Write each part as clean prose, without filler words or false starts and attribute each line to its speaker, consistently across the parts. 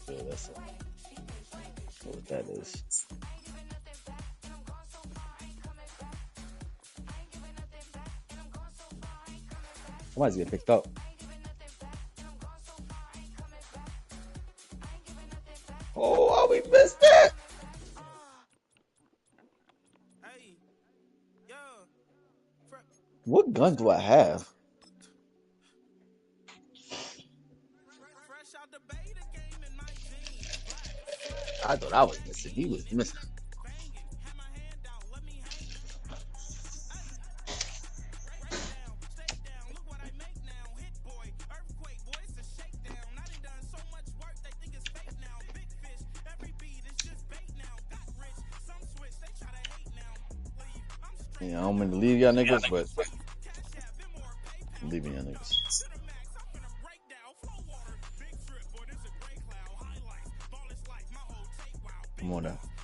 Speaker 1: Yeah, that's what that is. Somebody's getting picked up. Oh, we missed it. What gun do I have? I thought I was missing. He was missing. Yeah, I don't mean to leave y'all niggas, but I'm leaving y'all niggas.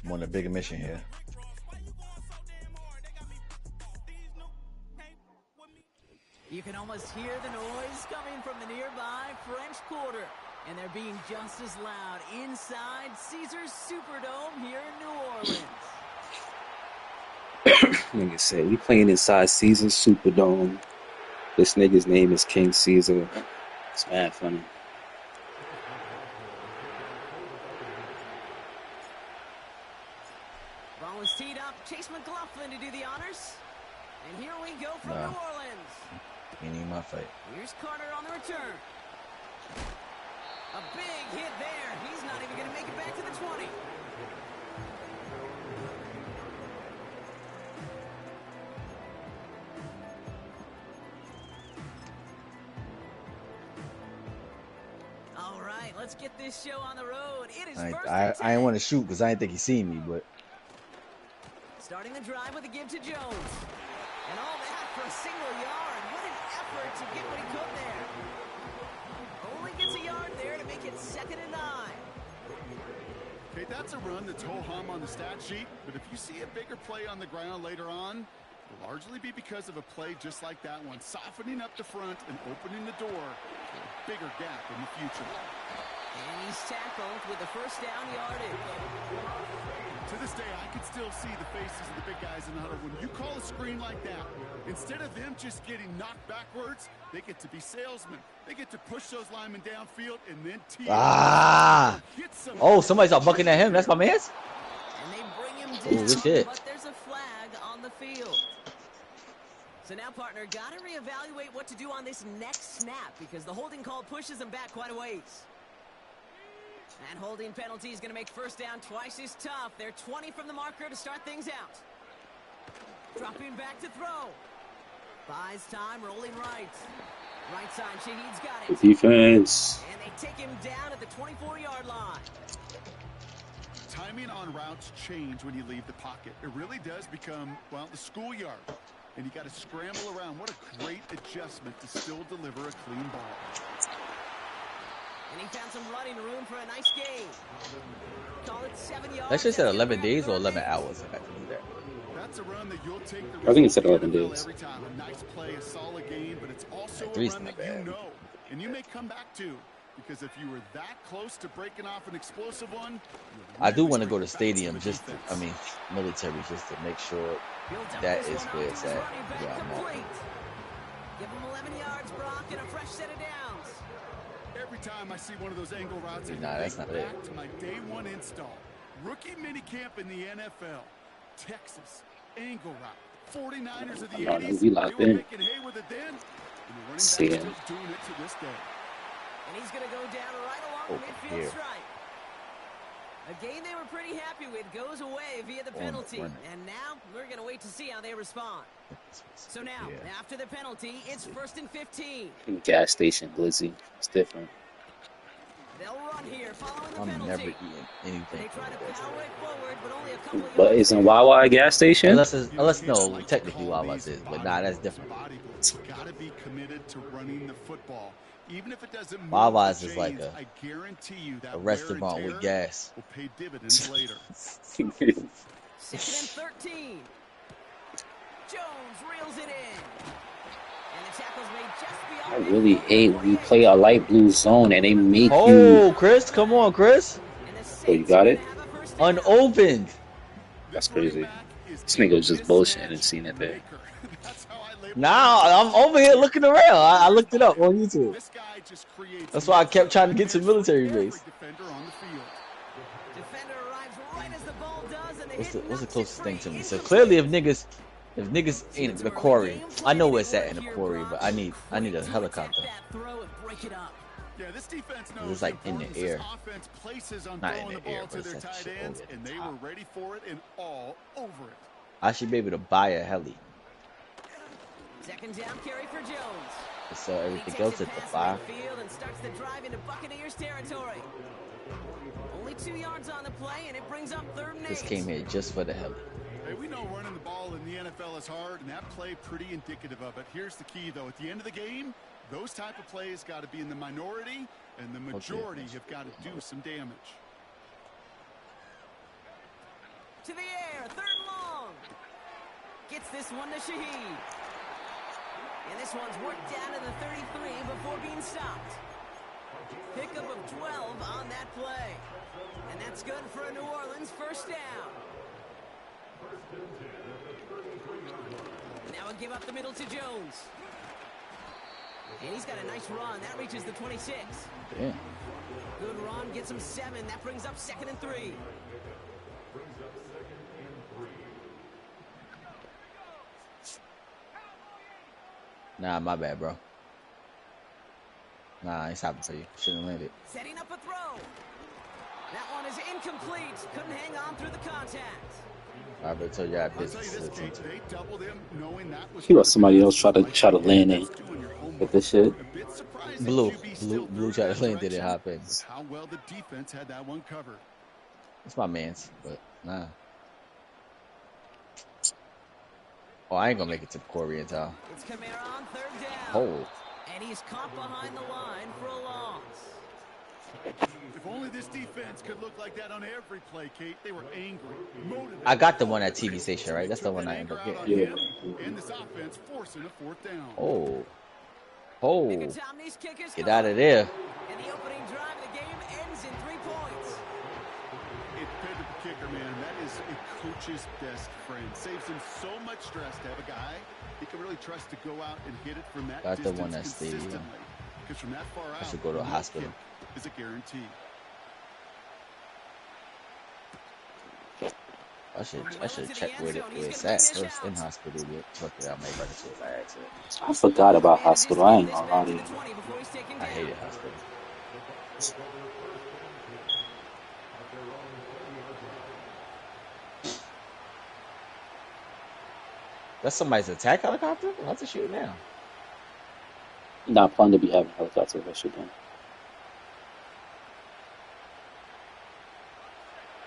Speaker 1: I'm on a bigger mission here.
Speaker 2: You can almost hear the noise coming from the nearby French Quarter, and they're being just as loud inside Caesars Superdome here in New Orleans.
Speaker 3: Like I said, we playing inside Caesars Superdome. This nigga's name is King Caesar. It's mad funny.
Speaker 2: Ball was teed up. Chase McLaughlin to do the honors. And here we go from New Orleans.
Speaker 1: Ain't even my fight.
Speaker 2: Here's Carter on the return. A big hit there. He's not even going to make it back to the 20. All right, let's get this show on the road. It is
Speaker 1: I didn't want to shoot because I didn't think he seen me, but
Speaker 2: starting the drive with a give to Jones. And all that for a single yard. What an effort to get what he could there. Only gets a yard there to make it 2nd and 9.
Speaker 4: Okay, that's a run that's ho-hum on the stat sheet, but if you see a bigger play on the ground later on, it'll largely be because of a play just like that one, softening up the front and opening the door to a bigger gap in the future.
Speaker 2: And he's tackled with the first down yardage.
Speaker 4: To this day, I can still see the faces of the big guys in the huddle. When you call a screen like that, instead of them just getting knocked backwards, they get to be salesmen. They get to push those linemen downfield and then tee
Speaker 1: oh, somebody's out bucking at him. That's my man's.
Speaker 2: And they bring him down, but there's a flag on the field. So now, partner, got to reevaluate what to do on this next snap because the holding call pushes him back quite a ways. And holding penalty is going to make first down twice as tough. They're 20 from the marker to start things out. Dropping back to throw. Buys time, rolling right. Right side, Shaheed's got it.
Speaker 3: Defense.
Speaker 2: And they take him down at the 24-yard line.
Speaker 4: Timing on routes change when you leave the pocket. It really does become, well, the schoolyard. And you got to scramble around. What a great adjustment to still deliver a clean ball.
Speaker 2: And he found some running room for a nice gain. Call it 7 yards.
Speaker 1: That shit said 11 days or 11 hours. I have to do that.
Speaker 4: That's a run that you'll take the
Speaker 3: I think it said 11 days.
Speaker 4: Every time. A nice play, a solid gain, but it's also a run that you know. And you may come back to. Because if you were that close to breaking off an explosive one,
Speaker 1: I do want to go to stadium just to, military, just to make sure that is where it's at. Yeah,
Speaker 2: give him 11 yards, Brock, and a fresh set of downs.
Speaker 4: Every time I see one of those angle routes, I
Speaker 1: that's not
Speaker 4: back
Speaker 1: it.
Speaker 4: to my day one install. Rookie minicamp in the NFL. Texas, angle route. 49ers of the 80s.
Speaker 3: We locked
Speaker 4: they were
Speaker 3: in.
Speaker 4: making hay with it then. And the running back
Speaker 3: See
Speaker 4: still doing it to this day.
Speaker 2: And he's going to go down right along the midfield stripe. A gain they were pretty happy with goes away via the penalty. And now we're going to wait to see how they respond. So now, after the penalty, it's 1st and 15.
Speaker 3: Gas station, Glizzy. It's different.
Speaker 2: They'll run here following the
Speaker 1: I'm
Speaker 2: penalty.
Speaker 1: never eating anything.
Speaker 2: They try to power it forward, but only a couple of
Speaker 3: But isn't Wawa a gas station?
Speaker 1: Unless no, technically Wawa's is, but that's different.
Speaker 4: Gotta be committed to running the football. Even if it doesn't move
Speaker 1: Wawa's is like
Speaker 4: I guarantee you that
Speaker 1: a restaurant with gas.
Speaker 4: will pay dividends later.
Speaker 2: Second and 13. Jones reels it in. And the tackle's made just
Speaker 3: I
Speaker 2: beyond
Speaker 3: really
Speaker 2: midfield
Speaker 3: hate
Speaker 2: at
Speaker 3: when you
Speaker 2: 48.
Speaker 3: play a light blue zone and they make you.
Speaker 1: Oh, Chris, come on, Chris.
Speaker 2: And the
Speaker 3: Oh, you
Speaker 2: Saints
Speaker 3: got
Speaker 2: are
Speaker 3: it?
Speaker 2: gonna have a first down.
Speaker 1: Unopened.
Speaker 3: That's crazy. This nigga was just bullshitting and seeing it there.
Speaker 1: Now I'm over here looking around. I looked it up on YouTube. That's why I kept trying to get to military base.
Speaker 2: Defender arrives right as the ball does, and
Speaker 1: What's the closest thing to me? So clearly, if niggas ain't in the quarry, I know where it's at in the quarry, but I need a helicopter.
Speaker 4: Yeah, this defense knows
Speaker 1: It's like in the air.
Speaker 4: offense places on
Speaker 1: Not in
Speaker 4: throwing
Speaker 1: the
Speaker 4: the
Speaker 1: air,
Speaker 4: ball
Speaker 1: but
Speaker 4: to
Speaker 1: it's
Speaker 4: their
Speaker 1: that
Speaker 4: tight
Speaker 1: shit
Speaker 4: ends,
Speaker 1: over
Speaker 4: and
Speaker 1: the
Speaker 4: they
Speaker 1: top.
Speaker 4: were ready for it and all over it.
Speaker 1: I should be able to buy a heli.
Speaker 2: Second down carry for Jones.
Speaker 1: To sell everything else at the buy.
Speaker 2: And starts the drive into Buccaneers territory. Only 2 yards on the play, and it brings up 3rd and 8.
Speaker 1: Just came here just for the heli.
Speaker 4: Hey, we know running the ball in the NFL is hard, and that play pretty indicative of it. Here's the key, though. At the end of the game, those type of plays got to be in the minority, and the majority have got to do some damage.
Speaker 2: To the air, 3rd and long. Gets this one to Shaheed. And this one's worked down to the 33 before being stopped. Pickup of 12 on that play. And that's good for a New Orleans first down. Now we'll give up the middle to Jones. And he's got a nice run. That reaches the 26.
Speaker 1: Damn.
Speaker 2: Good run, gets him 7. That brings up 2nd and 3.
Speaker 1: Nah, my bad, bro. Nah, it's happened for you. Shouldn't have landed.
Speaker 2: Setting up a throw. That one is incomplete. Couldn't hang on through the contact.
Speaker 1: I already told you I had
Speaker 4: I'll tell
Speaker 1: business
Speaker 4: you
Speaker 1: to
Speaker 4: this,
Speaker 1: attend
Speaker 4: Kate,
Speaker 1: to.
Speaker 4: they doubled him knowing that was
Speaker 3: He let somebody else try to land in with this shit.
Speaker 4: a bit surprising
Speaker 1: Blue
Speaker 4: QB still
Speaker 1: tried
Speaker 4: threw
Speaker 1: to
Speaker 4: that
Speaker 1: land it, it
Speaker 4: direction,
Speaker 1: happened.
Speaker 4: but how well the defense had that one covered.
Speaker 1: It's my man's, but nah. Oh, I ain't gonna make it to the quarry in time.
Speaker 2: It's Kamara on 3rd down.
Speaker 1: Oh,
Speaker 2: And he's caught behind the line for a loss.
Speaker 4: If only this defense could look like that on every play, Kate. They were angry, motivated.
Speaker 1: I got the one at TV station, right? That's the one I
Speaker 4: Took
Speaker 1: ended up
Speaker 4: that anger
Speaker 1: getting.
Speaker 4: out on him, and this offense forcing a 4th down.
Speaker 1: Oh,
Speaker 2: Nick
Speaker 1: oh,
Speaker 2: and Tom, these kickers
Speaker 1: get
Speaker 2: go.
Speaker 1: out of there.
Speaker 2: And the opening drive of the game ends in 3 points.
Speaker 4: It depended the kicker, man. That is a coach's best friend. Saves him so much stress to have a guy he can really trust to go out and hit it from that
Speaker 1: Got the
Speaker 4: distance
Speaker 1: one that stayed, yeah.
Speaker 4: consistently. Because from that far out,
Speaker 1: should go to a
Speaker 4: no
Speaker 1: hospital.
Speaker 4: kick is a guarantee.
Speaker 1: I should check where it's at first in hospital. But fuck it, I might run into it by accident.
Speaker 3: I forgot about hospital. I ain't gonna lie to you.
Speaker 1: I hated hospital. That's somebody's attack helicopter? What's to shoot now?
Speaker 3: Not fun to be having helicopters that shit done.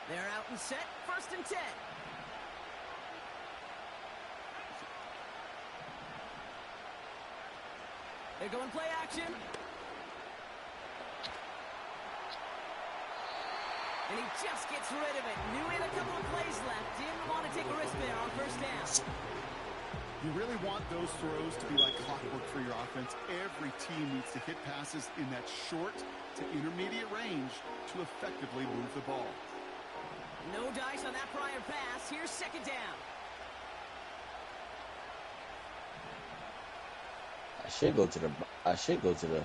Speaker 2: They're out and set. 1st and 10. They're going play action. And he just gets rid of it. Knew he had a couple of plays left. Didn't want to take a risk there on 1st down.
Speaker 4: You really want those throws to be like clockwork for your offense. Every team needs to hit passes in that short to intermediate range to effectively move the ball.
Speaker 2: No dice on that prior pass. Here's 2nd down.
Speaker 1: I should go to the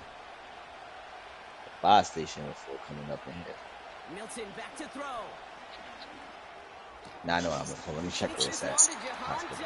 Speaker 1: buy station before coming up in here.
Speaker 2: Milton back to throw.
Speaker 1: Now I know I'm gonna let me check where it's at. Hospital.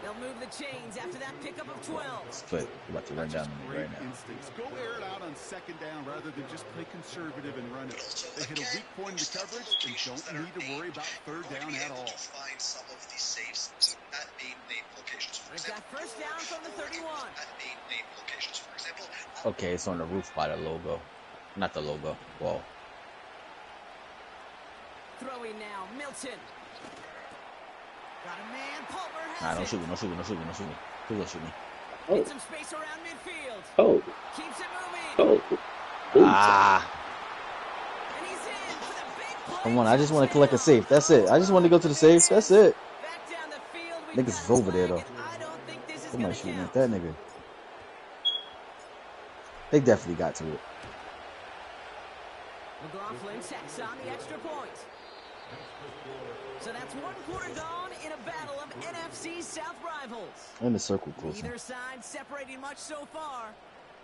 Speaker 2: They'll move the chains after that pickup of 12.
Speaker 1: Split. We're about to run down on me
Speaker 4: Great
Speaker 1: right now.
Speaker 4: instincts. Go air it out on 2nd down rather than just play conservative and run it. They hit a weak point in the coverage and don't need to worry about 3rd down at all.
Speaker 5: Find some of these safes at main locations. For
Speaker 2: They've got
Speaker 5: example,
Speaker 2: 1st down from the 31.
Speaker 5: at main locations. For example,
Speaker 1: Okay, it's on the roof by the logo. Not the logo. Whoa.
Speaker 2: Throwing now, Milton. Got a man, Palmer
Speaker 1: Nah,
Speaker 2: has
Speaker 1: don't
Speaker 2: it.
Speaker 1: shoot me, don't shoot me, don't shoot me, don't shoot me. Please don't shoot me.
Speaker 3: Oh,
Speaker 2: Gets some space around midfield.
Speaker 3: oh,
Speaker 2: Keeps it moving.
Speaker 3: oh. Ooh.
Speaker 1: Ah,
Speaker 2: And he's in for the big
Speaker 1: Come on, I just want to collect a safe. That's it. I just want to go to the safe. That's it.
Speaker 2: Back down the field, we've
Speaker 1: Niggas is
Speaker 2: got a
Speaker 1: over there,
Speaker 2: flag,
Speaker 1: though.
Speaker 2: and I don't think this is
Speaker 1: Somebody
Speaker 2: gonna
Speaker 1: shooting at
Speaker 2: count.
Speaker 1: that nigga. They definitely got to it.
Speaker 2: McLaughlin tacks on the extra point. So that's 1 quarter gone in a battle of NFC South rivals.
Speaker 1: And the circle closing.
Speaker 2: Neither side separating much so far.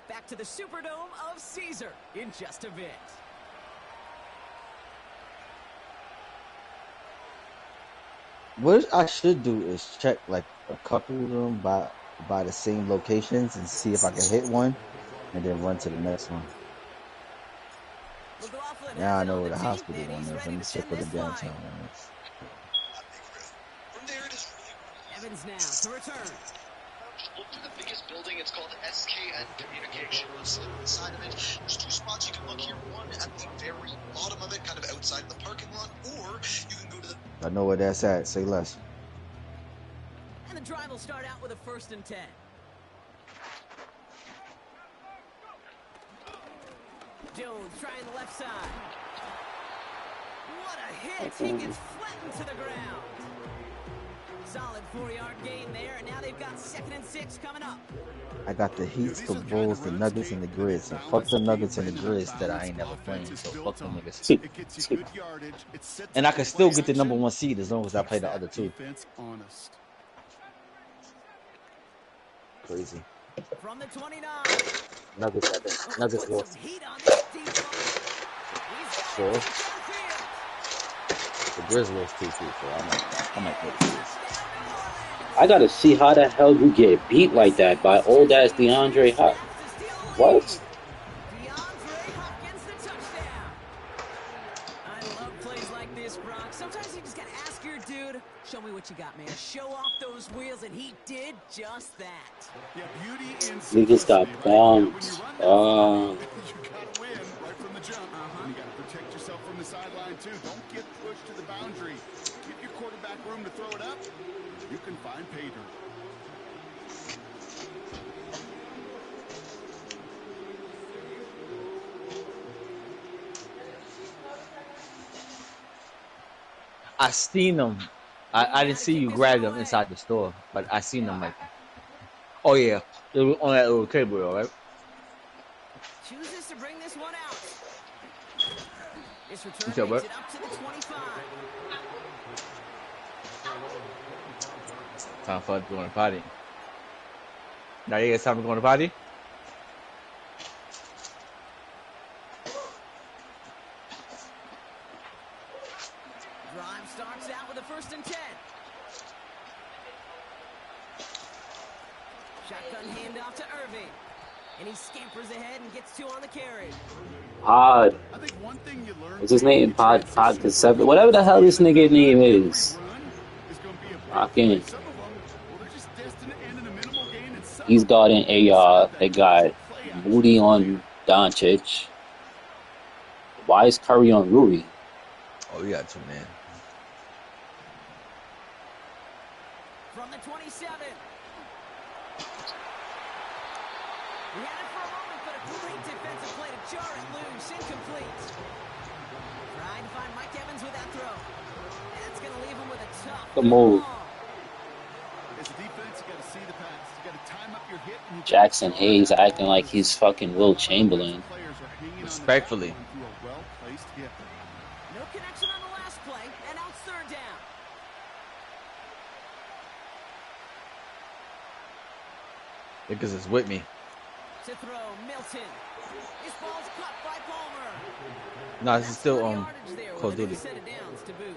Speaker 2: Back to the Superdome of Caesar in just a bit.
Speaker 1: What I should do is check like a couple of them by the same locations and see if I can hit one, and then run to the next one.
Speaker 2: McLaughlin
Speaker 1: Now I
Speaker 2: has it
Speaker 1: know
Speaker 2: on
Speaker 1: where
Speaker 2: the
Speaker 1: the
Speaker 2: tape,
Speaker 1: hospital
Speaker 2: and
Speaker 1: one
Speaker 2: he's
Speaker 1: is.
Speaker 2: ready
Speaker 1: Let me
Speaker 2: to
Speaker 1: check
Speaker 2: send
Speaker 1: where the
Speaker 2: this flight.
Speaker 1: downtown one is.
Speaker 5: From there it is really
Speaker 2: Evans now to return.
Speaker 5: just look for the biggest building. It's called SKN Communications. Inside of it, there's 2 spots you can look here. One at the very bottom of it, kind of outside the parking lot, or you can go to the
Speaker 1: I know where that's at. Say less.
Speaker 2: And the drive will start out with a 1st and 10. Jones trying the left side. What a hit! He gets flattened to the ground. Solid 4-yard gain there, and now they've got 2nd and 6 coming up.
Speaker 1: I got the Heats, the Bulls, the Nuggets, and the Grizz. And fuck the Nuggets and the Grizz that I ain't never playing. So fuck them niggas.
Speaker 4: It gets you good yardage. It sets
Speaker 1: And I
Speaker 4: up
Speaker 1: can
Speaker 4: the
Speaker 1: still
Speaker 4: play
Speaker 1: get the number
Speaker 4: action,
Speaker 1: 1 seed as long as I play
Speaker 4: keeps
Speaker 1: the other
Speaker 4: that
Speaker 1: 2.
Speaker 4: defense honest.
Speaker 1: Crazy.
Speaker 2: From the 29.
Speaker 1: Nuggets
Speaker 2: Put
Speaker 1: lost
Speaker 2: some heat on this deep ball. He's got
Speaker 1: 4.
Speaker 2: it deep downfield.
Speaker 1: The Grizz lost 2 too. So I might take this.
Speaker 3: I gotta see how the hell you get beat like that by old ass DeAndre Hopkins. What?
Speaker 2: DeAndre Hopkins the touchdown. I love plays like this, Brock. Sometimes you just gotta ask your dude, show me what you got, man. Show off those wheels, and he did just that.
Speaker 4: Yeah, beauty in
Speaker 3: Niggas got
Speaker 4: simplicity, right?
Speaker 3: bombed.
Speaker 4: You gotta win right from the jump. And you gotta protect yourself from the sideline too. Don't get pushed to the boundary. Give your quarterback room to throw it up. You can find pay dirt.
Speaker 1: I seen them. I didn't see you grab them inside the store, but I seen them like. Oh yeah, it was on that little table, all right.
Speaker 2: Chooses to bring this one out. This
Speaker 1: You
Speaker 2: return
Speaker 1: said what?
Speaker 2: makes it up to the 25.
Speaker 1: Time for us to go on the potty. Now you guys time to go on the potty?
Speaker 2: Drive starts out with a 1st and 10. Shotgun handoff to Irving. And he scampers ahead and gets 2 on the carry.
Speaker 3: Pod.
Speaker 4: I think one thing you learn
Speaker 3: What's his name? Pod 7. Whatever the hell this nigga name is. Lock in. He's guarding they got Moody on Doncic. Why is Curry on Rui?
Speaker 1: Oh, we got 2 man.
Speaker 2: From the 27. We had it for a moment, but a great defensive play to jar it loose. Incomplete. Trying to find Mike Evans with that throw. That's going to leave him with a tough
Speaker 3: The move.
Speaker 2: ball.
Speaker 4: As a defense, you got to see the pass. You got to time up your hit. And you
Speaker 3: Jackson Hayes acting like he's fucking Will Chamberlain.
Speaker 1: Respectfully.
Speaker 2: No connection on the last play, and now it's 3rd down.
Speaker 1: Niggas is with me.
Speaker 2: To throw, Milton. This ball's caught by Palmer.
Speaker 1: No, this is still
Speaker 2: Yardage there
Speaker 1: Call of
Speaker 2: with a
Speaker 1: Duty.
Speaker 2: good set of downs to boot.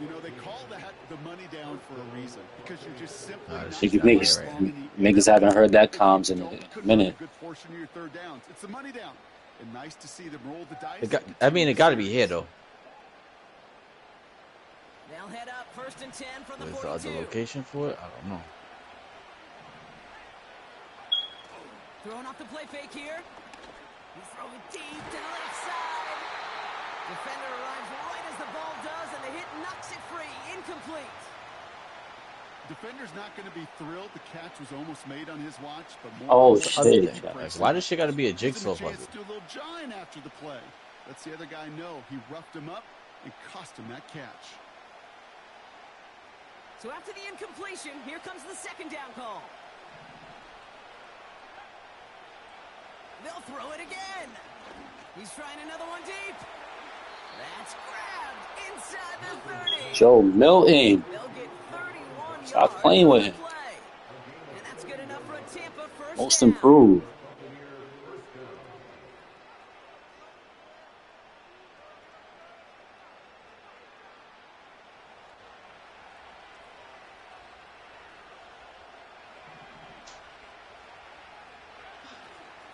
Speaker 4: You know, they call that the money down for a reason, because you're just simply
Speaker 1: Nah,
Speaker 4: not
Speaker 1: shit,
Speaker 4: getting
Speaker 3: niggas-
Speaker 4: it long and
Speaker 3: niggas haven't heard that comms in a
Speaker 4: Couldn't win
Speaker 3: minute.
Speaker 4: a good portion of your 3rd downs. It's the money down. And nice to see them roll the dice.
Speaker 1: It got to be here though.
Speaker 2: They'll head up 1st and 10 from the
Speaker 1: Where's the
Speaker 2: 42.
Speaker 1: other location for it? I don't know.
Speaker 2: Throwing off the play fake here. He's throwing deep to the left side. Defender arrives right as the ball does, and the hit knocks it free. Incomplete.
Speaker 4: Defender's not going to be thrilled. The catch was almost made on his watch, but more
Speaker 3: Oh,
Speaker 1: Other
Speaker 3: shit.
Speaker 1: thing. Like, why does shit got to be a
Speaker 4: Gives him
Speaker 1: jigsaw
Speaker 4: a chance
Speaker 1: puzzle?
Speaker 4: to do a little giant after the play. Lets the other guy know he roughed him up and cost him that catch.
Speaker 2: So after the incompletion, here comes the second down call. They'll throw it again. He's trying another one deep. That's grabbed inside the 30.
Speaker 3: Joe Milton.
Speaker 2: They'll get 31
Speaker 3: Stop
Speaker 2: yards
Speaker 3: playing with him.
Speaker 2: play. And that's good enough for a Tampa first
Speaker 3: Most
Speaker 2: down.
Speaker 3: improved.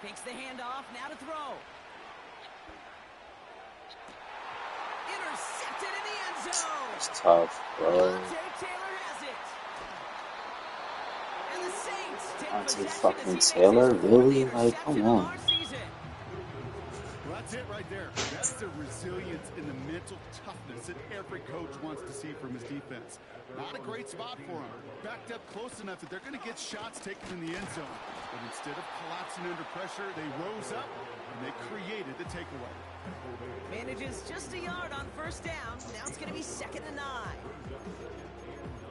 Speaker 2: Takes the handoff, now to throw. Intercepted in the end zone.
Speaker 3: It's tough, bro.
Speaker 2: Dante Taylor has it. And the Saints take
Speaker 3: Dante
Speaker 2: possession
Speaker 3: fucking
Speaker 2: as he
Speaker 3: Taylor?
Speaker 2: makes his fourth
Speaker 3: Really? Like,
Speaker 2: interception
Speaker 3: come
Speaker 2: of
Speaker 3: on.
Speaker 2: our season.
Speaker 4: Well, that's it right there. That's the resilience and the mental toughness that every coach wants to see from his defense. Not a great spot for him. Backed up close enough that they're going to get shots taken in the end zone. But instead of collapsing under pressure, they rose up and they created the takeaway.
Speaker 2: Manages just a yard on first down. Now it's going to be 2nd and 9.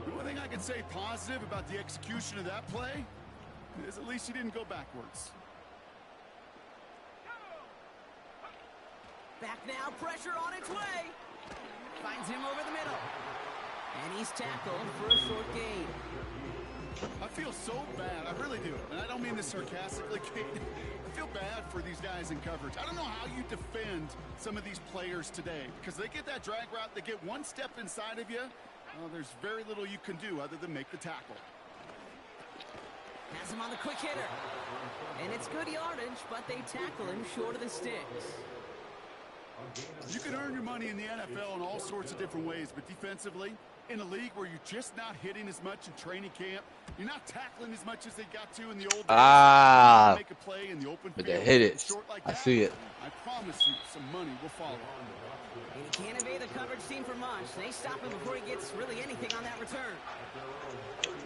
Speaker 4: The one thing I can say positive about the execution of that play is at least he didn't go backwards.
Speaker 2: Back now, pressure on its way. Finds him over the middle. And he's tackled for a short gain.
Speaker 4: I feel so bad. I really do. And I don't mean this sarcastically, Kate. I feel bad for these guys in coverage. I don't know how you defend some of these players today because they get that drag route, they get one step inside of you. Well, there's very little you can do other than make the tackle.
Speaker 2: Has him on the quick hitter. And it's good yardage, but they tackle him short of the sticks.
Speaker 4: You can earn your money in the NFL in all sorts of different ways, but defensively, in a league where you're just not hitting as much in training camp, you're not tackling as much as they got to in the old days. Make a play in the open
Speaker 1: But
Speaker 4: field,
Speaker 1: they hit it.
Speaker 4: short like
Speaker 1: I
Speaker 4: that,
Speaker 1: see it.
Speaker 4: I promise you, some money will follow.
Speaker 2: And he can't evade the coverage team for much. They stop him before he gets really anything on that return.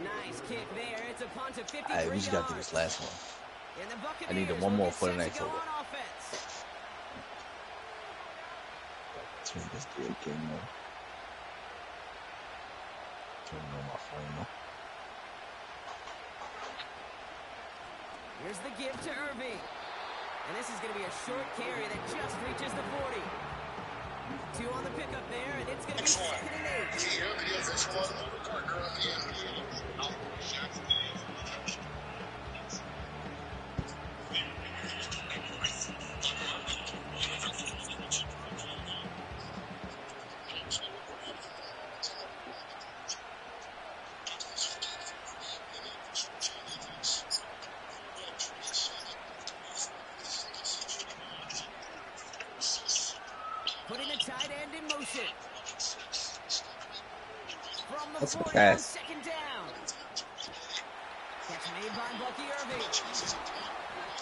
Speaker 2: Nice kick there. It's a punt of 53
Speaker 1: Alright, we just got to do
Speaker 2: yards.
Speaker 1: this last one.
Speaker 2: And the
Speaker 1: I need
Speaker 2: Buccaneers
Speaker 1: one more
Speaker 2: will
Speaker 1: for the
Speaker 2: get set
Speaker 1: next
Speaker 2: to go
Speaker 1: over.
Speaker 2: on offense.
Speaker 1: Turn this game on. Turn on my phone now.
Speaker 2: Here's the give to Irving. And this is going to be a short carry that just reaches the 40. 2 on the pickup there, and it's going to be 2nd and 8. Putting the tight end in motion. From the
Speaker 1: That's a
Speaker 2: 40 on
Speaker 1: pass.
Speaker 2: 2nd down. Catch made by Bucky Irving.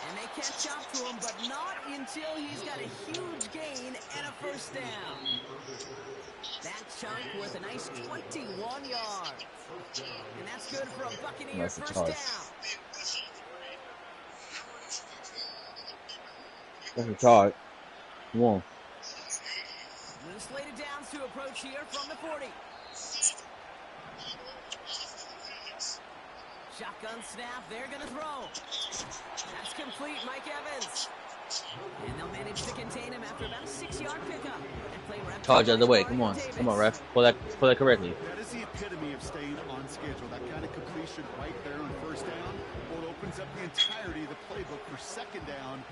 Speaker 2: And they catch up to him, but not until he's got a huge gain and a first down. That chunk with a nice 21 yards. And that's good for a Buccaneer
Speaker 1: That's a
Speaker 2: first
Speaker 1: charge.
Speaker 2: down.
Speaker 1: That's a charge. Come on.
Speaker 2: New slated downs to approach here from the 40. Shotgun snap, they're going to throw. That's complete, Mike Evans. And they'll manage to contain him after about a 6-yard pickup. That play wrapped
Speaker 1: Charge out of the way.
Speaker 2: by
Speaker 1: Come on.
Speaker 2: Davis.
Speaker 1: Come on, ref. Pull that correctly.
Speaker 4: That is the epitome of staying on schedule. That kind of completion right there on first down. Well, it opens up the entirety of the playbook for 2nd down.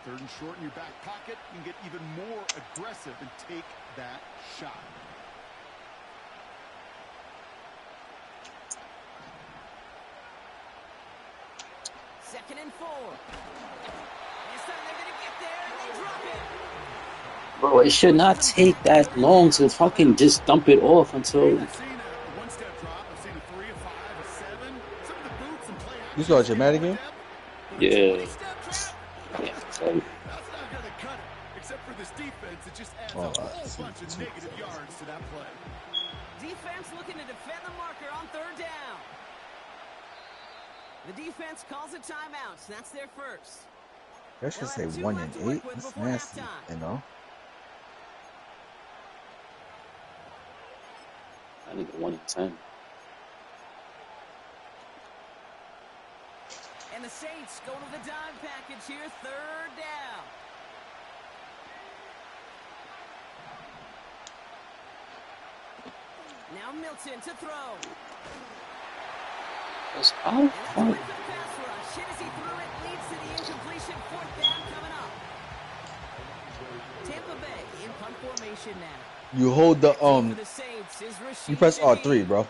Speaker 4: And 3rd and short in your back pocket, you can get even more aggressive and take that shot.
Speaker 2: Second and 4. This time they're going to get there and they drop it.
Speaker 3: Bro, it should not take that long to fucking just dump it off until...
Speaker 4: I've seen a one-step drop. I've seen a 3, a 5, a 7. Some of the boots and play action.
Speaker 1: You saw it, Matt, again?
Speaker 3: Yeah.
Speaker 4: That's not going to cut it. Except for this defense, it just adds a whole bunch of negative yards to that play.
Speaker 2: Defense looking to defend the marker on 3rd down. The defense calls a timeout. So that's their first.
Speaker 1: I should say 1 and 8. That's nasty. You know?
Speaker 3: I need a 1 in 10.
Speaker 2: And the Saints going to the dime package here, 3rd down. Now Milton to throw.
Speaker 3: It's out of fun.
Speaker 2: Pass rush. Hit as he threw it, leads to the incompletion. 4th down coming up. Tampa Bay in punt formation now.
Speaker 1: You hold the you press R3, bro.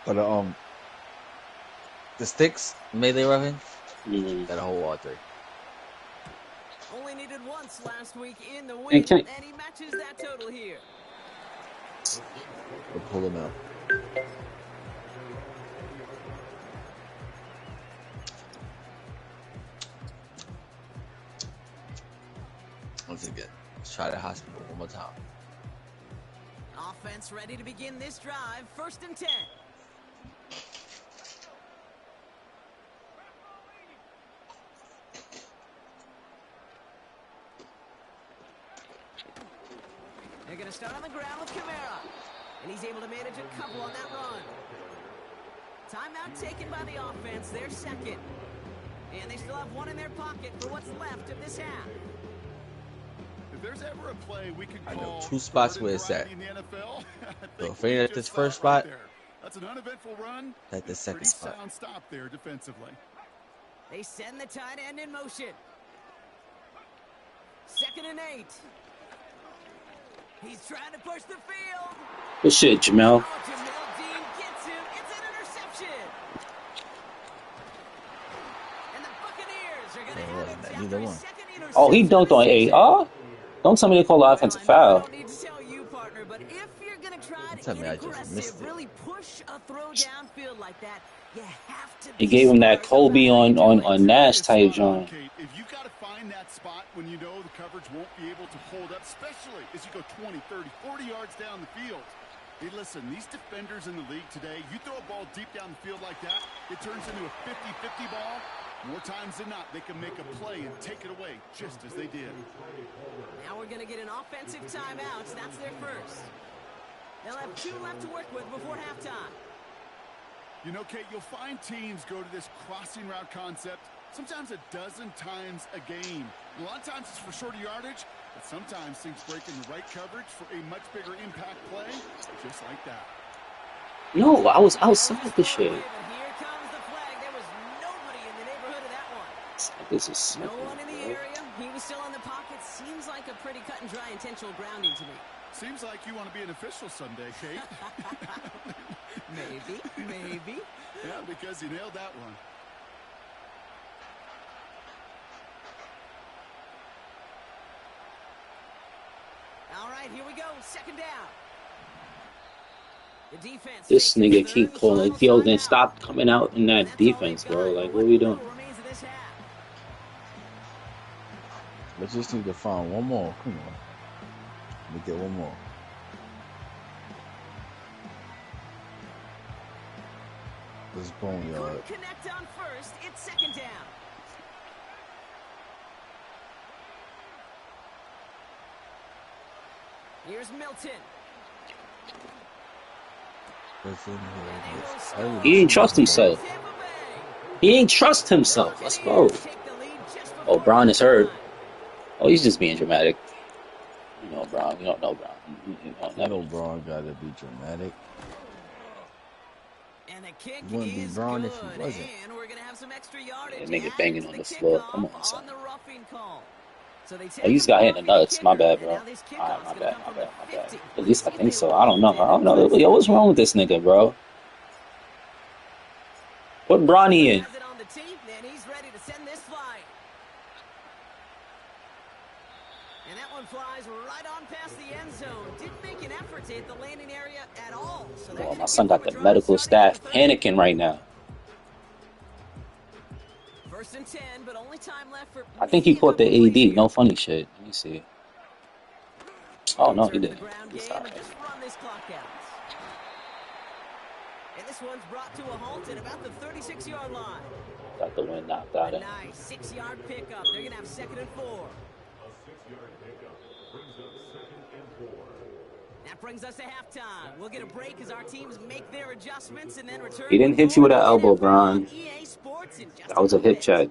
Speaker 1: But the sticks, melee weapon, gotta hold R3.
Speaker 2: Only needed once last week in the win, and he matches that total here.
Speaker 1: We'll pull him out. Once again, let's try the hospital one more time.
Speaker 2: Offense ready to begin this drive. 1st and 10. They're going to start on the ground with Kamara. And he's able to manage a couple on that run. Timeout taken by the offense. They're 2nd. And they still have 1 in their pocket for what's left of this half.
Speaker 4: If there's ever a play we could call,
Speaker 1: I know 2 spots where it's at. So if ain't at this first spot,
Speaker 4: that's an uneventful run.
Speaker 1: At the 2nd spot.
Speaker 4: Sound stop there defensively.
Speaker 2: They send the tight end in motion. 2nd and 8. He's trying to push the field.
Speaker 3: Good shit, Jamel.
Speaker 2: Oh, Jamel Dean gets him. It's an interception. And the Buccaneers are going to have it after his 2nd interception.
Speaker 3: Oh, he dunked on AR? Don't tell me they call the offensive foul.
Speaker 2: I don't need to tell you, partner, but if you're going to try to get aggressive, really push a throw downfield like that, you have to.
Speaker 3: He gave him that Kobe on Nash type joint.
Speaker 4: If you got to find that spot when you know the coverage won't be able to hold up, especially as you go 20, 30, 40 yards down the field. Hey, listen, these defenders in the league today, you throw a ball deep down the field like that, it turns into a 50-50 ball. More times than not, they can make a play and take it away, just as they did.
Speaker 2: Now we're going to get an offensive timeout. That's their first. They'll have 2 left to work with before halftime.
Speaker 4: You know, Kate, you'll find teams go to this crossing route concept sometimes a dozen times a game. A lot of times it's for shorter yardage, but sometimes things break in the right coverage for a much bigger impact play, just like that.
Speaker 3: No, I was outside the shit.
Speaker 2: Here comes the flag. There was nobody in the neighborhood of that one.
Speaker 3: This is
Speaker 2: no one in the area. He was still in the pocket. Seems like a pretty cut and dry intentional grounding to me.
Speaker 4: Seems like you want to be an official someday, Kate.
Speaker 2: Maybe.
Speaker 4: Yeah, because you nailed that one.
Speaker 2: All right, here we go. 2nd down. The defense.
Speaker 3: This nigga keep calling. Yo, then stop coming out in that defense, bro. Like, what are we doing?
Speaker 1: Let's just need to find one more. Come on. Let me get one more. This boneyard.
Speaker 2: Connect on first. It's 2nd down. Here's Milton.
Speaker 3: He ain't trust himself. Let's go. Oh, Brown is hurt. Oh, he's just being dramatic. You know, Brown. You don't know Brown. You don't
Speaker 1: know Brown gotta be dramatic.
Speaker 2: And the kick
Speaker 1: wouldn't be Brown if he wasn't.
Speaker 2: And we're gonna have some extra yardage.
Speaker 3: That nigga banging on the floor. Come on, son.
Speaker 2: So they
Speaker 3: oh, he's got hit in the nuts. My bad, bro. Alright, my bad. At least I think so. I don't know. Yo, what's wrong with this nigga, bro? Put Bronny in.
Speaker 2: And that one flies right on past the end zone. Didn't make an effort to hit the landing area at all. So
Speaker 3: my son got the medical staff panicking right now.
Speaker 2: 1st and 10, but only time left for.
Speaker 3: I think he caught the AD. No funny shit. Let me see. Oh no, he didn't.
Speaker 2: Just run this clock out. And this one's brought to a halt at about the 36-yard line.
Speaker 3: Got the wind knocked out of him.
Speaker 2: Nice 6-yard pickup. They're gonna have 2nd and 4. That brings us to halftime. We'll get a break as our teams make their adjustments and then return.
Speaker 3: He didn't hit you with that elbow, Bron.
Speaker 2: EA Sports in just
Speaker 3: That was a hip check.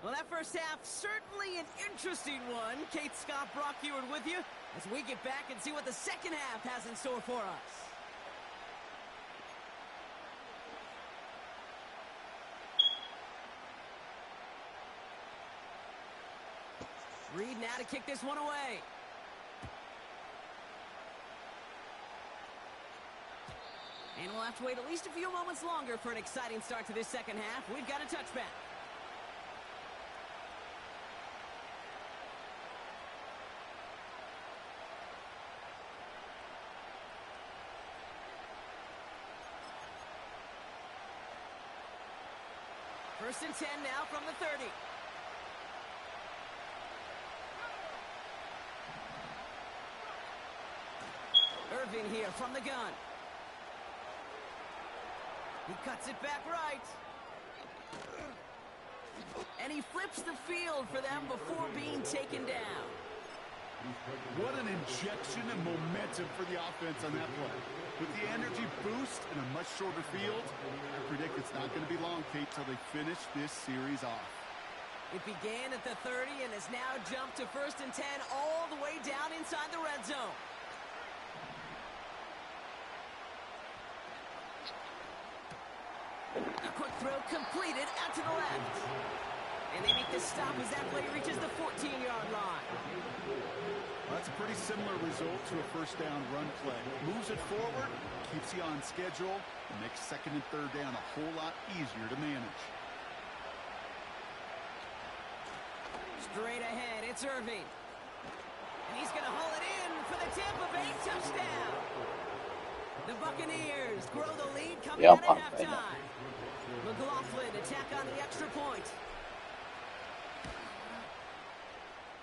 Speaker 2: Well, that first half, certainly an interesting one. Kate Scott, Brock Eward with you as we get back and see what the second half has in store for us. Reed now to kick this one away. And we'll have to wait at least a few moments longer for an exciting start to this second half. We've got a touchback. First and 10 now from the 30. Irving here from the gun. He cuts it back right. And he flips the field for them before being taken down.
Speaker 4: What an injection of momentum for the offense on that play. With the energy boost and a much shorter field, I predict it's not going to be long, Kate, till they finish this series off.
Speaker 2: It began at the 30 and has now jumped to first and 10 all the way down inside the red zone. A quick throw completed out to the left. And they make the stop as that play reaches the 14-yard line.
Speaker 4: Well, that's a pretty similar result to a first down run play. Moves it forward, keeps you on schedule, and makes second and third down a whole lot easier to manage.
Speaker 2: Straight ahead, it's Irving. And he's going to haul it in for the Tampa Bay touchdown. The Buccaneers grow the lead coming out of halftime. McLaughlin attack on the extra point.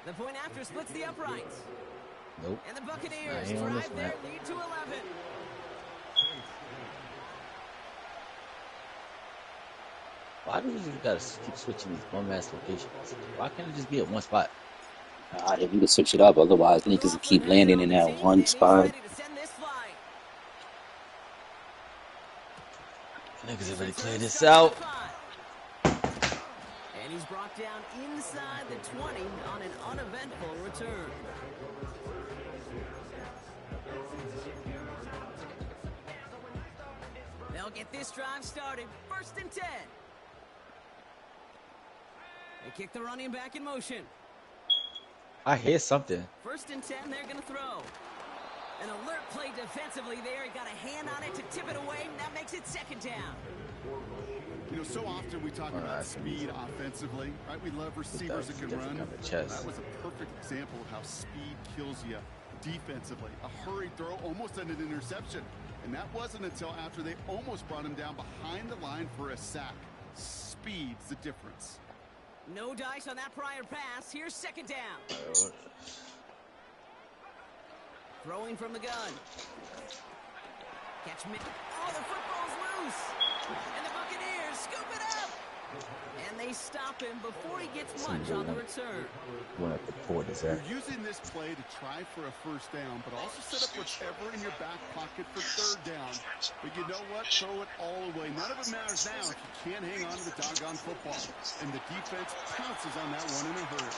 Speaker 2: The point after splits the uprights.
Speaker 1: Nope.
Speaker 2: And the Buccaneers drive their lead to 11.
Speaker 1: Why do we gotta keep switching these bum-ass locations? Why can't it just be at one spot?
Speaker 3: If you can switch it up, otherwise niggas keep landing in that one spot.
Speaker 1: Niggas have already cleared this out.
Speaker 2: And he's brought down inside the 20 on an uneventful return. They'll get this drive started. First and 10. They kick the running back in motion.
Speaker 1: I hear something.
Speaker 2: First and 10, they're going to throw. An alert play defensively there. He got a hand on it to tip it away, and that makes it second down.
Speaker 4: You know, so often we talk about speed offensively, right? We love receivers that can run. That was a perfect example of how speed kills you defensively. A hurried throw almost ended an interception. And that wasn't until after they almost brought him down behind the line for a sack. Speed's the difference.
Speaker 2: No dice on that prior pass. Here's second down. Throwing from the gun. Catch me. Oh, the football's loose. And the Buccaneers scoop it up. And they stop him before he gets much on the return.
Speaker 4: You're using this play to try for a first down, but also set up whatever in your back pocket for third down. But you know what? Throw it all away. None of it matters now if you can't hang on to the doggone football. And the defense pounces on that one in a hurry.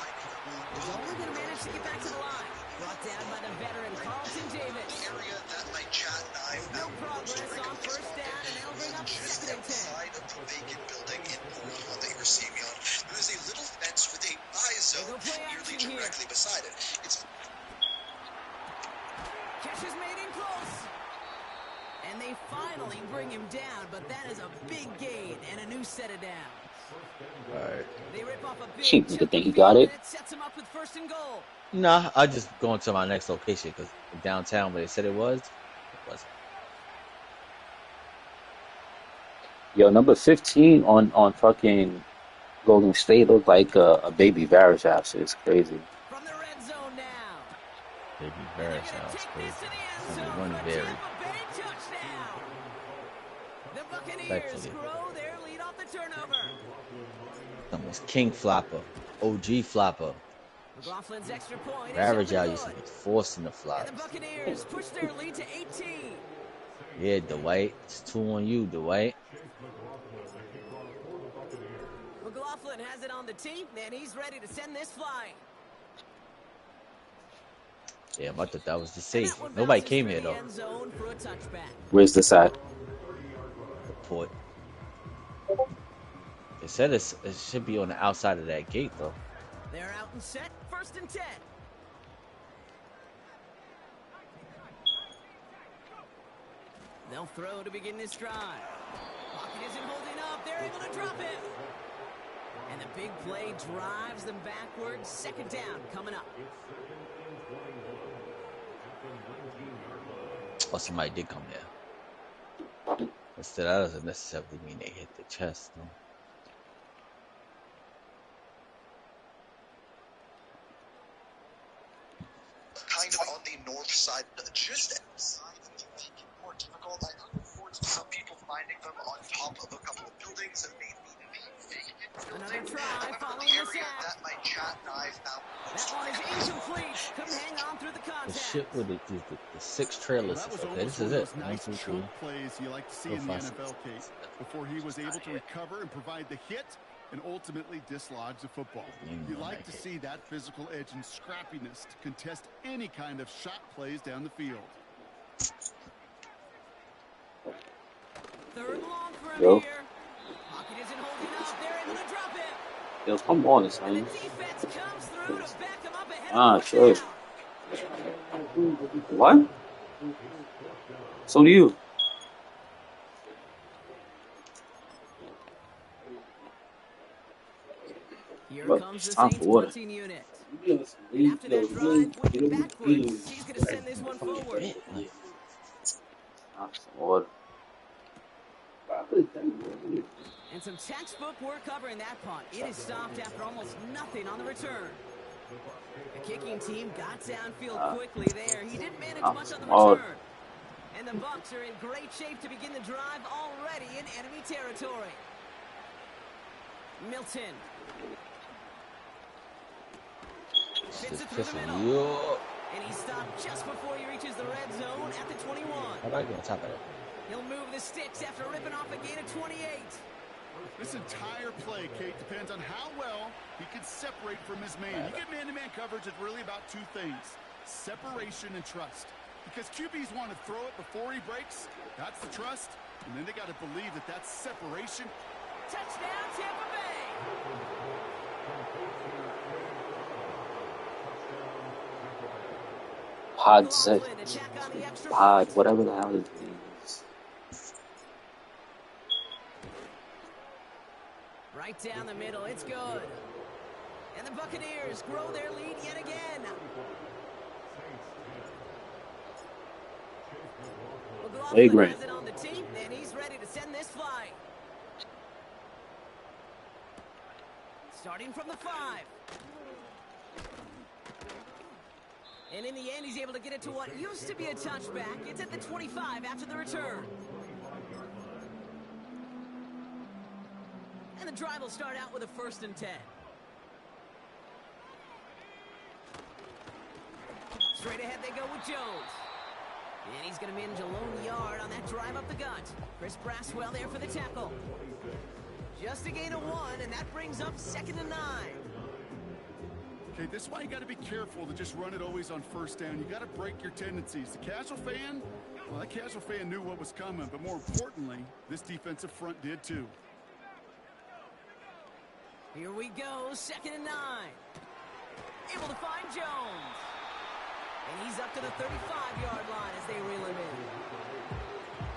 Speaker 2: He's only going to manage to get back to the line. Brought down by the veteran Carlton Davis.
Speaker 5: Area that my chat and I
Speaker 2: no progress on first down, and they'll bring up second and 10.
Speaker 5: Outside of the vacant building in Omaha that you're seeing me on, there is a little fence with a buy zone nearly directly beside it. It's
Speaker 2: catch is made in close. And they finally bring him down, but that is a big gain and a new set of downs.
Speaker 1: All right.
Speaker 2: They rip off a big
Speaker 3: Cheap nigga think he got it.
Speaker 2: Sets him up with first and goal.
Speaker 1: Nah, I just going to my next location because downtown where they said it wasn't.
Speaker 3: Yo, number 15 on fucking Golden State looked like a baby Varys house. It's crazy.
Speaker 2: From the red zone now.
Speaker 1: Baby Varys house, crazy. One very.
Speaker 2: Buccaneers
Speaker 1: Respectfully.
Speaker 2: grow their lead off the turnover.
Speaker 1: Someone's King Flopper. OG Flopper.
Speaker 2: McLaughlin's extra point is
Speaker 1: Ravage
Speaker 2: up
Speaker 1: out
Speaker 2: and
Speaker 1: used to
Speaker 2: good.
Speaker 1: be forcing the
Speaker 2: And the
Speaker 1: flops.
Speaker 2: Buccaneers push their lead to 18.
Speaker 1: Yeah, Dwight. It's 2 on you, Dwight.
Speaker 2: McLaughlin has it on the tee, and he's ready to send this flying.
Speaker 1: Damn, I thought that was the
Speaker 2: And
Speaker 1: safe.
Speaker 2: that one
Speaker 1: Nobody
Speaker 2: bounces
Speaker 1: came
Speaker 2: through
Speaker 1: here,
Speaker 2: the
Speaker 1: though.
Speaker 2: end zone for a touchback.
Speaker 3: Where's this at?
Speaker 1: Report. They said it should be on the outside of that gate, though.
Speaker 2: They're out and set, 1st and 10. They'll throw to begin this drive. Pocket isn't holding up. They're able to drop it. And the big play drives them backwards. 2nd down coming up.
Speaker 1: Oh, somebody did come there. But still, that doesn't necessarily mean they hit the chest, though.
Speaker 5: Kind of on the north side, just outside of the more difficult. I look forward to some people finding them on top of a couple of buildings and maybe
Speaker 2: Another try following
Speaker 5: the
Speaker 2: the
Speaker 5: area
Speaker 2: sack.
Speaker 5: that my chat dive now.
Speaker 2: That one is incomplete. Couldn't hang on through the
Speaker 1: The
Speaker 2: contact.
Speaker 1: shit with the 6 trailers.
Speaker 4: That was
Speaker 1: Okay,
Speaker 4: almost
Speaker 1: this is
Speaker 4: one of
Speaker 1: it.
Speaker 4: those nice
Speaker 1: 1, 2, 3.
Speaker 4: chunk plays you like to see in the
Speaker 1: 4, 5, 6,
Speaker 4: NFL, Kate. Before he was able to recover and provide the hit and ultimately dislodge the football. You like to see that physical edge and scrappiness to contest any kind of shot plays down the field.
Speaker 2: 3rd long for
Speaker 3: Yo.
Speaker 2: him here. Pocket isn't holding up. They're able to drop it.
Speaker 3: Yo, come on, this
Speaker 2: And the
Speaker 3: man.
Speaker 2: defense comes through to back him up ahead
Speaker 3: Ah,
Speaker 2: of the
Speaker 3: sure.
Speaker 2: down.
Speaker 3: What? So do you.
Speaker 2: Here
Speaker 3: But
Speaker 2: comes the
Speaker 3: it's time
Speaker 2: Saints
Speaker 3: for water.
Speaker 2: punting unit. And after that drive went backwards, he's going to send this one forward.
Speaker 3: Ah, some water.
Speaker 2: And some textbook work covering that punt. It is stopped after almost nothing on the return. The kicking team got downfield quickly there. He didn't manage much on the return. And the Bucs are in great shape to begin the drive already in enemy territory. Milton. Fits it through the middle.
Speaker 1: Yo.
Speaker 2: And he stopped just before he reaches the red zone at the 21.
Speaker 1: How about I get on top of that?
Speaker 2: He'll move the sticks after ripping off a gain of 28.
Speaker 4: This entire play, Kate, depends on how well he can separate from his man. You get man-to-man coverage, it's really about 2 things: separation and trust. Because QBs want to throw it before he breaks. That's the trust. And then they got to believe that that's separation.
Speaker 2: Touchdown, Tampa Bay.
Speaker 3: Pod set.
Speaker 2: McLaughlin attack on the extra
Speaker 3: Pod,
Speaker 2: point.
Speaker 3: whatever the hell it is.
Speaker 2: Right down the middle, it's good. And the Buccaneers grow their lead yet again.
Speaker 3: Hey,
Speaker 2: McLaughlin
Speaker 3: Grant.
Speaker 2: has it on the tee, and he's ready to send this flying. Starting from the 5. And in the end, he's able to get it to what used to be a touchback. It's at the 25 after the return. And the drive will start out with a 1st and 10. Straight ahead they go with Jones. And he's going to manage a lone yard on that drive up the gut. Chris Braswell there for the tackle. Just a gain of 1, and that brings up 2nd and 9.
Speaker 4: Okay, this is why you got to be careful to just run it always on 1st down. You got to break your tendencies. The casual fan, well, that casual fan knew what was coming, but more importantly, this defensive front did too.
Speaker 2: Here we go, 2nd and 9. Able to find Jones. And he's up to the 35-yard line as they reel him in.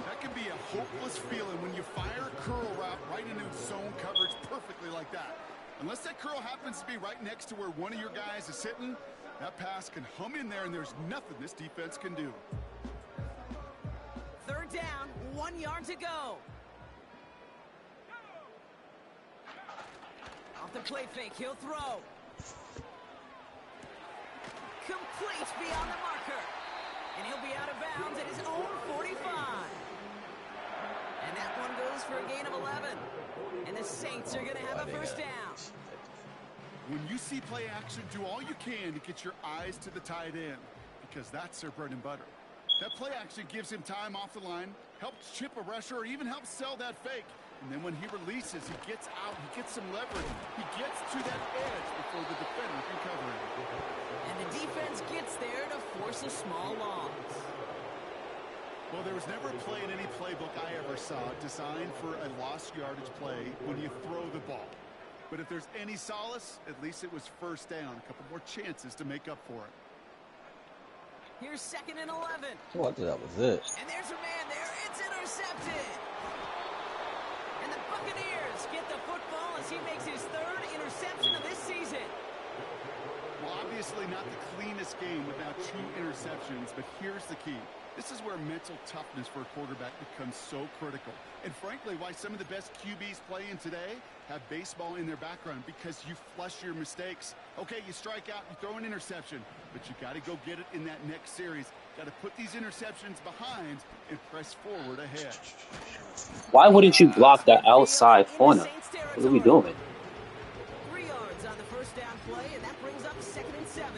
Speaker 4: That can be a hopeless feeling when you fire a curl route right into zone coverage perfectly like that. Unless that curl happens to be right next to where one of your guys is sitting, that pass can hum in there and there's nothing this defense can do.
Speaker 2: 3rd down, 1 yard to go. Off the play fake, he'll throw. Complete beyond the marker. And he'll be out of bounds at his own 45. And that one goes for a gain of 11. And the Saints are going to have a first down.
Speaker 4: When you see play action, do all you can to get your eyes to the tight end, because that's their bread and butter. That play action gives him time off the line, helps chip a rusher, or even helps sell that fake. And then when he releases, he gets out, he gets some leverage. He gets to that edge before the defender can cover him.
Speaker 2: And the defense gets there to force a small loss.
Speaker 4: Well, there was never a play in any playbook I ever saw designed for a lost yardage play when you throw the ball. But if there's any solace, at least it was first down. A couple more chances to make up for it.
Speaker 2: Here's 2nd and 11.
Speaker 1: Oh, I thought that was it.
Speaker 2: And there's a man there. It's intercepted. And the Buccaneers get the football as he makes his 3rd interception of this season.
Speaker 4: Well, obviously not the cleanest game without 2 interceptions, but here's the key. This is where mental toughness for a quarterback becomes so critical. And frankly, why some of the best QBs playing today have baseball in their background, because you flush your mistakes. Okay, you strike out, you throw an interception, but you got to go get it in that next series. Got to put these interceptions behind and press forward ahead.
Speaker 3: Why wouldn't you block that outside corner? What are we doing?
Speaker 2: 3 yards on the first down play, and that brings up 2nd and 7.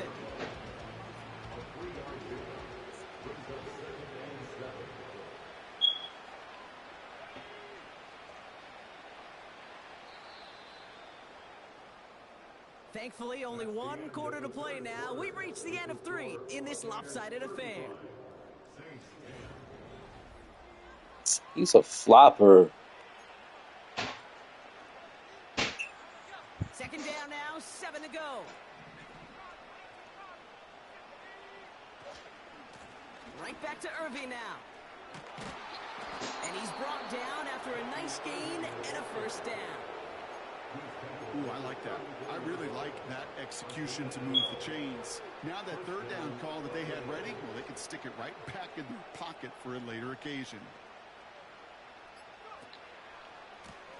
Speaker 2: Thankfully, only 1 quarter to play now. We've reached the end of 3 in this lopsided affair.
Speaker 3: He's a flopper.
Speaker 2: 2nd down now, 7 to go. Right back to Irving now. And he's brought down after a nice gain and a first down.
Speaker 4: Ooh, I like that. I really like that execution to move the chains. Now that 3rd down call that they had ready, well, they can stick it right back in their pocket for a later occasion.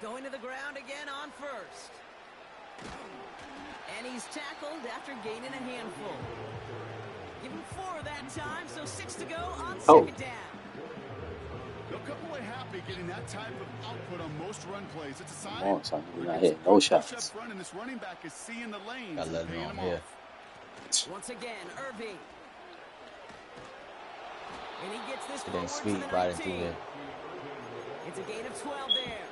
Speaker 2: Going to the ground again on 1st. And he's tackled after gaining a handful. Give him 4 that time, so 6 to go on 2nd down.
Speaker 4: They'll come away happy getting that type of output on most run plays. It's a sign.
Speaker 3: Come on, son. We're not hitting no shots.
Speaker 4: Front, and this running back is seeing the lanes
Speaker 1: Gotta let
Speaker 4: and
Speaker 1: it
Speaker 4: paying
Speaker 1: on
Speaker 4: them
Speaker 1: here.
Speaker 4: off.
Speaker 2: Once again, Irving. And he gets this
Speaker 1: It
Speaker 2: forward
Speaker 1: ain't
Speaker 2: to
Speaker 1: sweet
Speaker 2: the
Speaker 1: riding through
Speaker 2: 19.
Speaker 1: there.
Speaker 2: It's a gain of 12 there.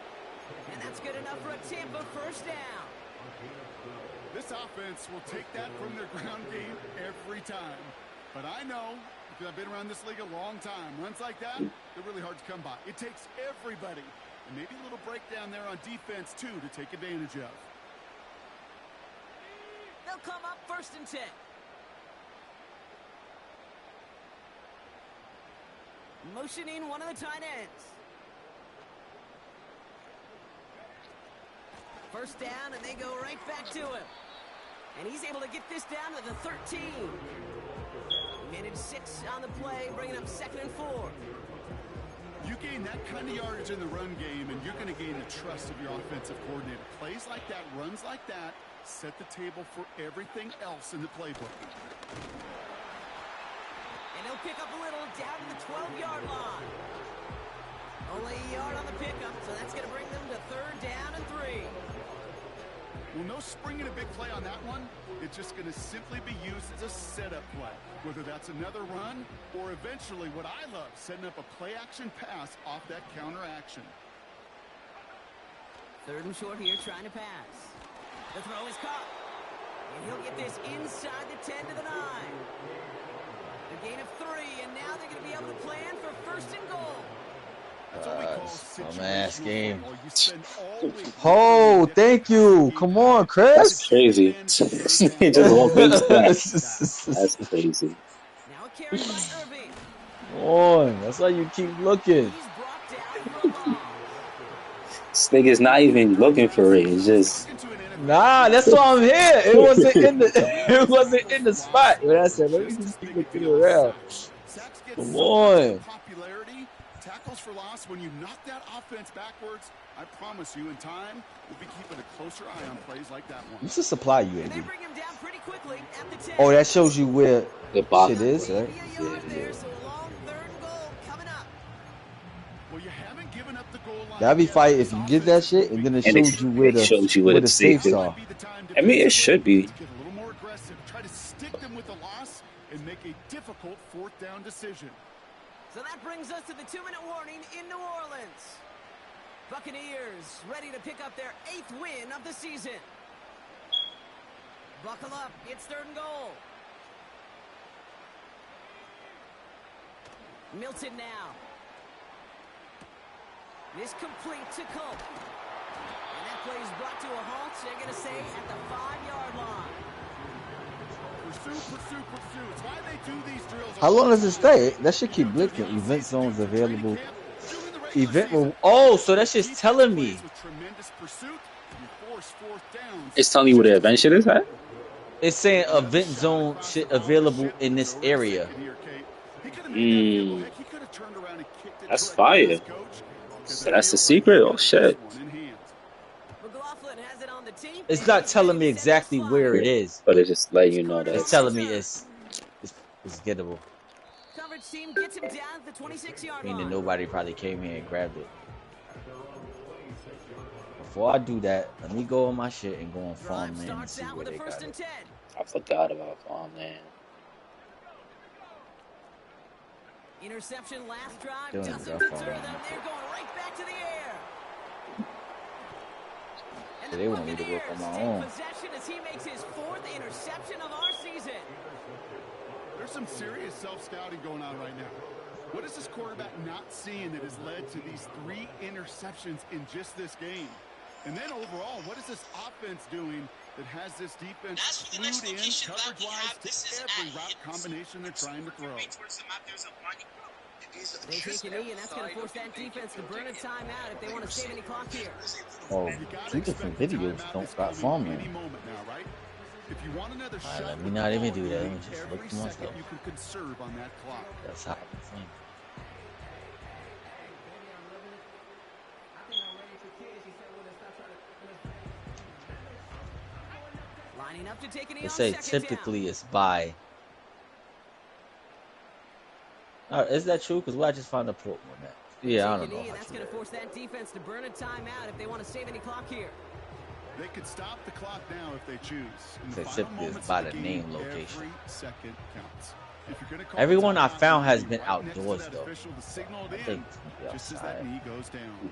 Speaker 2: And that's good enough for a Tampa first down.
Speaker 4: This offense will take that from their ground game every time. But I know, because I've been around this league a long time, runs like that, they're really hard to come by. It takes everybody. And maybe a little breakdown there on defense, too, to take advantage of.
Speaker 2: They'll come up 1st and 10. Motioning one of the tight ends. First down, and they go right back to him. And he's able to get this down to the 13. Managed 6 on the play, bringing up 2nd and 4.
Speaker 4: You gain that kind of yardage in the run game, and you're going to gain the trust of your offensive coordinator. Plays like that, runs like that, set the table for everything else in the playbook.
Speaker 2: And he'll pick up a little down to the 12-yard line. Only a yard on the pickup, so that's going to bring them to 3rd down and 3.
Speaker 4: Well, no springing a big play on that one. It's just going to simply be used as a setup play, whether that's another run or eventually what I love, setting up a play-action pass off that counter action.
Speaker 2: 3rd and short here, trying to pass. The throw is caught. And he'll get this inside the 10 to the 9. A gain of 3, and now they're going to be able to plan for 1st and goal.
Speaker 4: That's what we call
Speaker 1: ass game.
Speaker 4: football. You spend all week
Speaker 1: Oh, thank you. Come on, Chris.
Speaker 3: That's crazy. He just won't make that. That's crazy.
Speaker 2: Now a carry by Irving.
Speaker 1: Come on. That's why you keep looking.
Speaker 2: He's brought down for a loss.
Speaker 3: This nigga's not even looking for it. It's just
Speaker 1: Nah, that's why I'm here. It wasn't in the it wasn't in the spot. But I said, let me just keep looking around. Come on.
Speaker 4: Popularity, tackles for loss. When you knock that offense backwards, I promise you, in time, we'll be keeping a closer eye on plays like that one.
Speaker 1: What's the supply you
Speaker 2: And they
Speaker 1: at?
Speaker 2: bring him down pretty quickly at the 10.
Speaker 1: Oh, that shows you where
Speaker 3: the box.
Speaker 1: shit is, right?
Speaker 2: Maybe a yard there, so a long 3rd and goal coming up.
Speaker 4: Well, you haven't given up the goal
Speaker 1: That'd be fire if you get that shit and then it
Speaker 3: And
Speaker 1: shows you where
Speaker 3: it shows you where
Speaker 1: the
Speaker 3: it's safe.
Speaker 1: safes are.
Speaker 3: I mean, it should be.
Speaker 4: Get a little more aggressive, try to stick them with the loss, and make a difficult fourth down decision.
Speaker 2: So that brings us to the 2-minute warning in New Orleans. Buccaneers ready to pick up their 8th win of the season. Buckle up, it's 3rd and goal. Milton now. This complete to Culp. And that play is brought to a halt, they're going to say, at the 5-yard line.
Speaker 4: Pursue. It's why they do these drills.
Speaker 1: How long does it stay? That should keep blinking. Event zones available. Oh, so that's just telling me.
Speaker 3: It's telling you where the event shit is at?
Speaker 1: It's saying event zone shit available in this area.
Speaker 3: That's fire. So that's the secret? Oh, shit.
Speaker 1: It's not telling me exactly where it is.
Speaker 3: But it's just letting you know that
Speaker 1: it's telling me it's gettable.
Speaker 2: Coverage team gets him down at the 26-yard line.
Speaker 1: Meaning nobody probably came here and grabbed it. Before I do that, let me go on my shit and go on Farmland and see where they got it.
Speaker 3: I forgot about Farmland.
Speaker 2: Interception last drive doesn't deter them. They're going right back to the air. And
Speaker 1: they want me to work on my own.
Speaker 2: Possession as he makes his 4th interception of our season.
Speaker 4: There's some serious self-scouting going on right now. What is this quarterback not seeing that has led to these 3 interceptions in just this game? And then overall, what is this offense doing that has this defense glued in coverage-wise to every route combination they're trying to throw?
Speaker 2: They take a knee, and that's going to force that defense to burn a timeout if they want to save any clock here.
Speaker 1: Oh, 2 different videos don't start Farmland. Alright, let me not even do that. Let me just look for myself.
Speaker 4: You can conserve on that clock.
Speaker 1: That's how it's like.
Speaker 2: Lining up to take a knee.
Speaker 1: They say typically it's by. Is that true? Because I just found a port on that. Yeah, I don't know.
Speaker 2: That's going to force that defense to burn a timeout if they want to save any clock here.
Speaker 4: They could stop the clock now if they choose.
Speaker 1: They typically is by the name location.
Speaker 4: Every second counts.
Speaker 1: Everyone I found has been outdoors though. I think
Speaker 4: just as that knee goes down.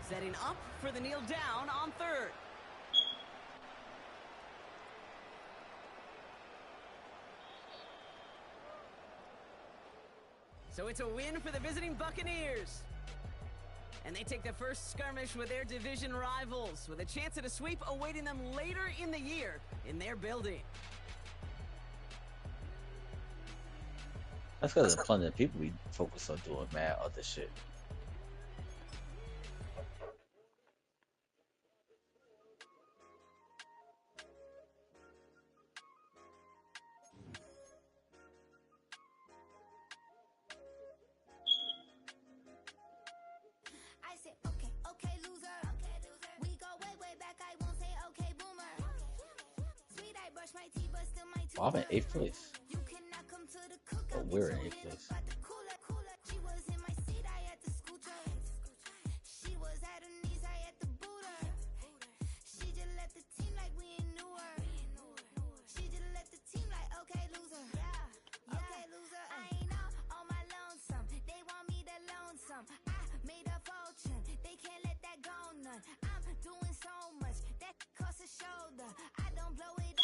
Speaker 2: Setting up for the kneel down on 3rd. So it's a win for the visiting Buccaneers. And they take the first skirmish with their division rivals, with a chance at a sweep awaiting them later in the year in their building.
Speaker 1: That's because there's plenty of people we focus on doing mad other shit. Oh, I'm in 8th place. Oh, we're in 8th place.
Speaker 6: I'm doing so much that costs a shoulder. I don't blow it